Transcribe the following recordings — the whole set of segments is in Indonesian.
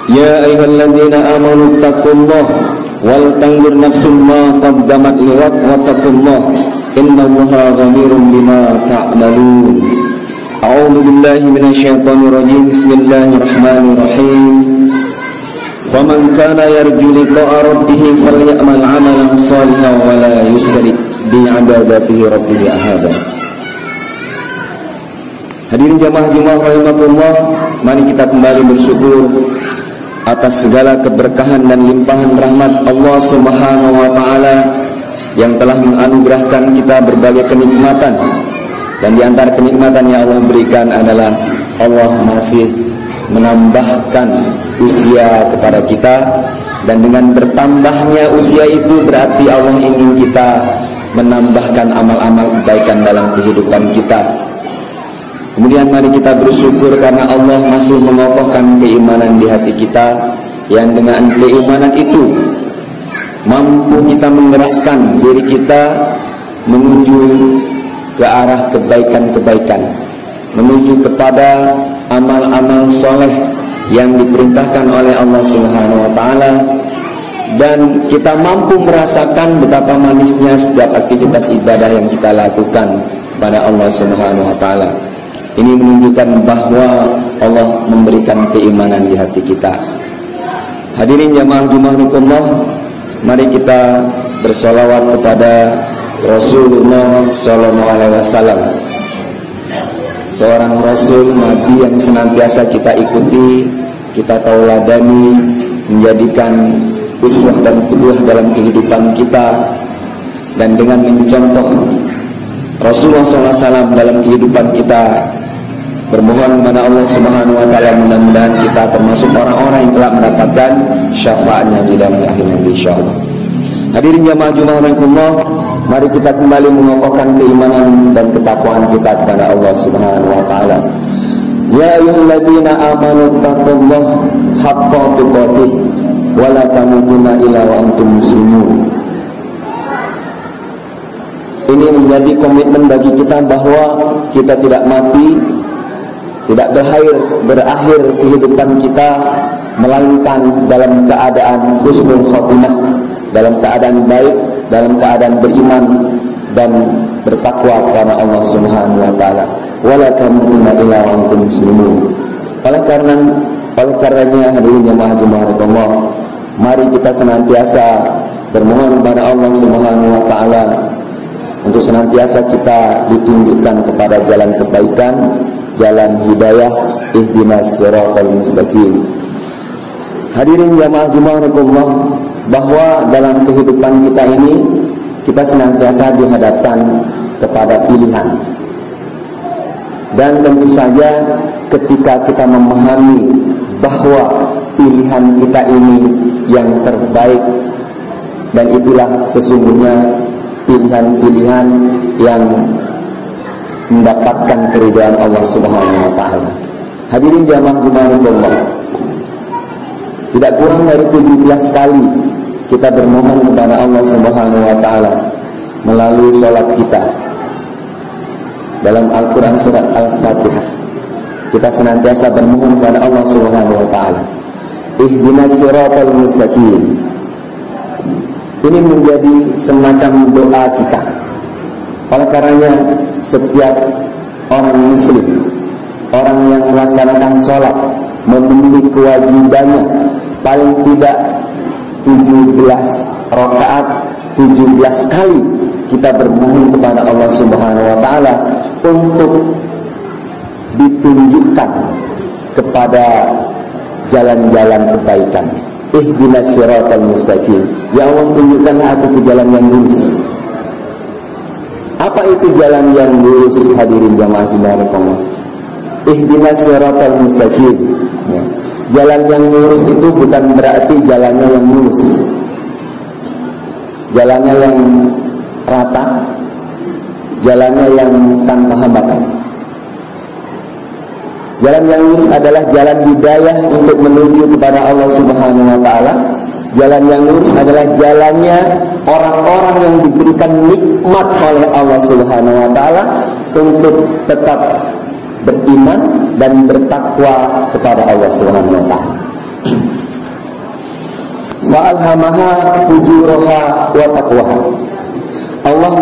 يا أيها الذين آمنوا اتقوا الله ولتنظر نفس ما قدمت لغد واتقوا الله إن الله خبير بما تعملون. أعوذ بالله من الشيطان الرجيم. بسم الله الرحمن الرحيم. فمن كان يرجو لقاء ربه فليعمل عملا صالحا ولا يشرك بعبادة ربه أحدا. Hadirin jamaah rahimakumullah, mari kita kembali bersyukur atas segala keberkahan dan limpahan rahmat Allah Subhanahu wa taala yang telah menganugerahkan kita berbagai kenikmatan. Dan di antara kenikmatan yang Allah berikan adalah Allah masih menambahkan usia kepada kita, dan dengan bertambahnya usia itu berarti Allah ingin kita menambahkan amal-amal kebaikan dalam kehidupan kita. Kemudian mari kita bersyukur karena Allah masih mengokohkan keimanan di hati kita, yang dengan keimanan itu mampu kita menggerakkan diri kita menuju ke arah kebaikan-kebaikan, menuju kepada amal-amal soleh yang diperintahkan oleh Allah Subhanahu wa taala, dan kita mampu merasakan betapa manisnya setiap aktivitas ibadah yang kita lakukan kepada Allah Subhanahu wa taala. Ini menunjukkan bahwa Allah memberikan keimanan di hati kita. Hadirin jamaah Jumahukumullah, mari kita bersolawat kepada Rasulullah Sallallahu Alaihi Wasallam, seorang Rasul Nabi yang senantiasa kita ikuti, kita tauladani, menjadikan uswah dan qudwah dalam kehidupan kita. Dan dengan mencontoh Rasulullah SAW dalam kehidupan kita, bermohon kepada Allah Subhanahu wa taala mudah-mudahan kita termasuk orang-orang yang telah mendapatkan syafaatnya di dalam akhir nanti insyaallah. Hadirin jamaah Jumahukumullah, mari kita kembali mengokohkan keimanan dan ketakwaan kita kepada Allah Subhanahu wa taala. Ya ayyuhalladzina amanu taqullaha haqqa tuqatih wa la tamutunna illa wa antum muslimun. Ini menjadi komitmen bagi kita bahwa kita tidak mati, tidak berakhir kehidupan kita melainkan dalam keadaan husnul khotimah, dalam keadaan baik, dalam keadaan beriman dan bertakwa kepada Allah Subhanahu wa taala. Wala tamutunna illa wa antum muslimun. Oleh karenanya hadirin jamaah Jumahukumullah, mari kita senantiasa bermohon kepada Allah Subhanahu wa taala untuk senantiasa kita ditunjukkan kepada jalan kebaikan, jalan hidayah, ihdinas siratal mustaqim. Hadirin jamaah Jumahukumullah, bahwa dalam kehidupan kita ini kita senantiasa dihadapkan kepada pilihan. Dan tentu saja ketika kita memahami bahwa pilihan kita ini yang terbaik, dan itulah sesungguhnya pilihan-pilihan yang mendapatkan keridhaan Allah Subhanahu wa taala. Hadirin jamaah Jumahukumullah, tidak kurang dari 17 kali kita bermohon kepada Allah Subhanahu wa taala melalui salat kita. Dalam Al-Qur'an surat Al-Fatihah, kita senantiasa bermohon kepada Allah Subhanahu wa taala, ihdinas siratal mustaqim. Ini menjadi semacam doa kita. Oleh karenanya setiap orang muslim, orang yang melaksanakan sholat, memenuhi kewajibannya, paling tidak 17 rakaat, 17 kali kita bermohon kepada Allah Subhanahu wa taala untuk ditunjukkan kepada jalan-jalan kebaikan. Ihdinas siratal mustaqim. Ya Allah, tunjukkanlah aku ke jalan yang lurus. Apa itu jalan yang lurus? Hadirin jamaah Jumahukumullah, ihdinas siratal mustaqim, ya. Jalan yang lurus itu bukan berarti jalannya yang lurus, jalannya yang rata, jalannya yang tanpa hambatan. Jalan yang lurus adalah jalan hidayah untuk menuju kepada Allah Subhanahu wa taala. Jalan yang lurus adalah jalannya orang-orang yang diberikan nikmat oleh Allah Subhanahu wa taala untuk tetap beriman dan bertakwa kepada Allah Subhanahu wa taala. fa'alhamaha fujuraha wa taqwaha. Allah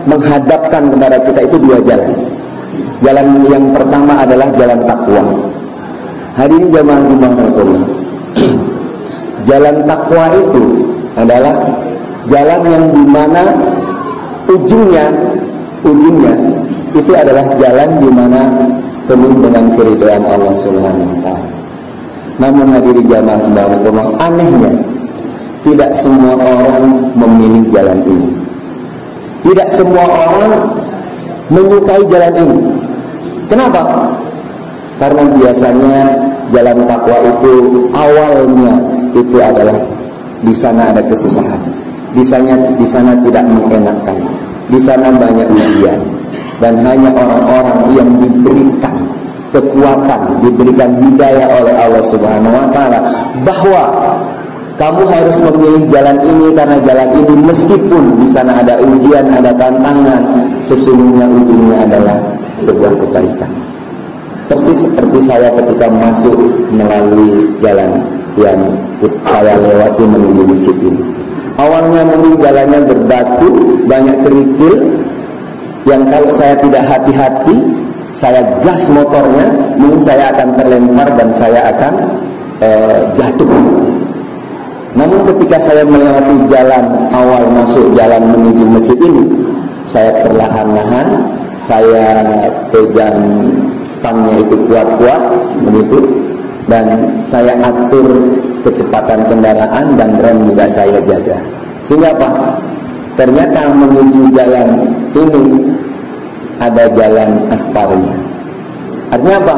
menghadapkan kepada kita itu dua jalan. Jalan yang pertama adalah jalan takwa. Hadirin jamaah Jumat. Jalan takwa itu adalah jalan yang dimana ujungnya itu adalah jalan dimana penuh dengan keridhaan Allah Subhanahu wa taala. Namun hadirin jamaah Jumat, anehnya tidak semua orang memilih jalan ini. Tidak semua orang menyukai jalan ini. Kenapa? Karena biasanya jalan takwa itu awalnya itu adalah di sana ada kesusahan, di sana tidak mengenakan, di sana banyak ujian, dan hanya orang-orang yang diberikan kekuatan, diberikan hidayah oleh Allah Subhanahu wa taala bahwa kamu harus memilih jalan ini karena jalan ini meskipun di sana ada ujian, ada tantangan, sesungguhnya ujungnya adalah sebuah kebaikan. Persis seperti saya ketika masuk melalui jalan yang saya lewati menuju masjid ini. Awalnya mungkin jalannya berbatu, banyak kerikil, yang kalau saya tidak hati-hati, saya gas motornya, mungkin saya akan terlempar dan saya akan jatuh. Namun ketika saya melewati jalan awal masuk jalan menuju masjid ini, saya perlahan-lahan, saya pegang stangnya itu kuat-kuat begitu, dan saya atur kecepatan kendaraan dan rem juga saya jaga. Sehingga apa? Ternyata menuju jalan ini ada jalan aspalnya. Artinya apa?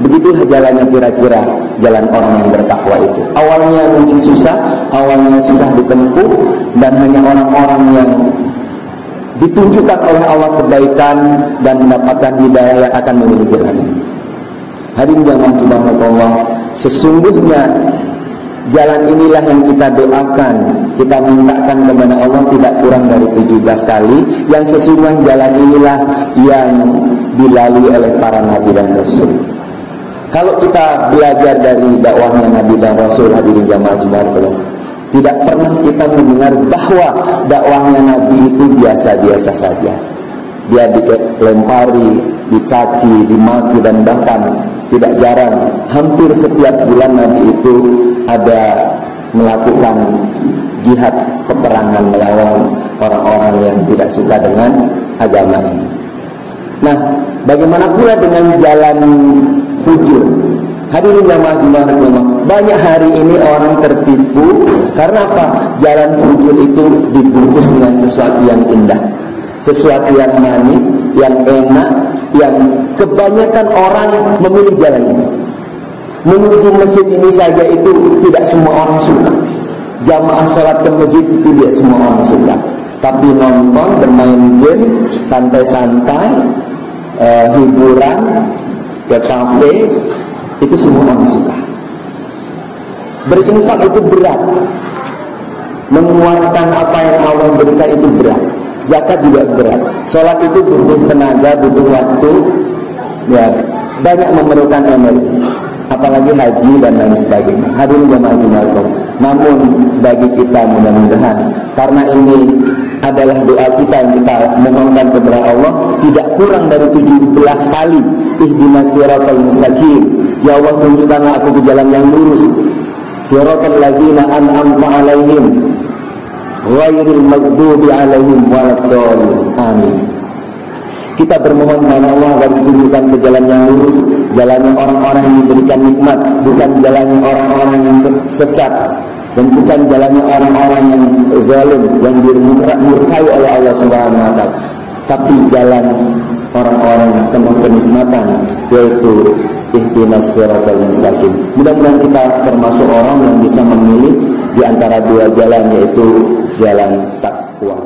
Begitulah jalannya kira-kira jalan orang yang bertakwa itu. Awalnya mungkin susah, ditempuh, dan hanya orang-orang yang ditunjukkan oleh Allah kebaikan dan mendapatkan hidayah yang akan memilih jalan ini. Hadirin jamaah Subhanallah, sesungguhnya jalan inilah yang kita doakan, kita mintakan kepada Allah tidak kurang dari 17 kali. Yang sesungguhnya jalan inilah yang dilalui oleh para nabi dan rasul. Kalau kita belajar dari dakwahnya nabi dan rasul, hadirin jamaah Subhanallah, tidak pernah kita mendengar bahwa dakwahnya nabi itu biasa-biasa saja. Dia dilempari, dicaci, dimaki, dan bahkan tidak jarang hampir setiap bulan nabi itu ada melakukan jihad, peperangan melawan orang-orang yang tidak suka dengan agama ini. Nah, bagaimana pula dengan jalan fujur? Hadirin jamaah Jumat, banyak hari ini orang tertipu karena apa? Jalan fujur itu dibungkus dengan sesuatu yang indah, sesuatu yang manis, yang enak, yang kebanyakan orang memilih jalan ini. Menuju masjid ini saja itu tidak semua orang suka. Jamaah sholat ke masjid itu tidak semua orang suka. Tapi nonton, bermain game, santai-santai, hiburan, ke kafe, itu semua orang suka. Berinfak itu berat. Mengeluarkan apa yang Allah berikan itu berat. Zakat juga berat. Sholat itu butuh tenaga, butuh waktu, ya, banyak memerlukan energi. Apalagi haji dan lain sebagainya. Hadirin jamaah Jumat. Namun bagi kita mudah-mudahan, karena ini adalah doa kita yang kita mohonkan kepada Allah, tidak kurang dari 17 kali, ihdinas siratal mustaqim, ya Allah tunjukkanlah aku ke jalan yang lurus, siratal ladzina an'amta alaihim ghairil maghdubi alaihim waladdallin. Amin. Kita bermohon kepada Allah agar ditunjukkan ke jalan yang lurus, jalannya orang-orang yang diberikan nikmat, bukan jalannya orang-orang yang sesat, dan bukan jalannya orang-orang yang zalim, yang dimurkai oleh Allah Subhanahu wa taala, tapi jalan orang-orang yang penuh kenikmatan, yaitu ihdinas siratal mustaqim. Mudah-mudahan kita termasuk orang yang bisa memilih di antara dua jalan, yaitu jalan takwa.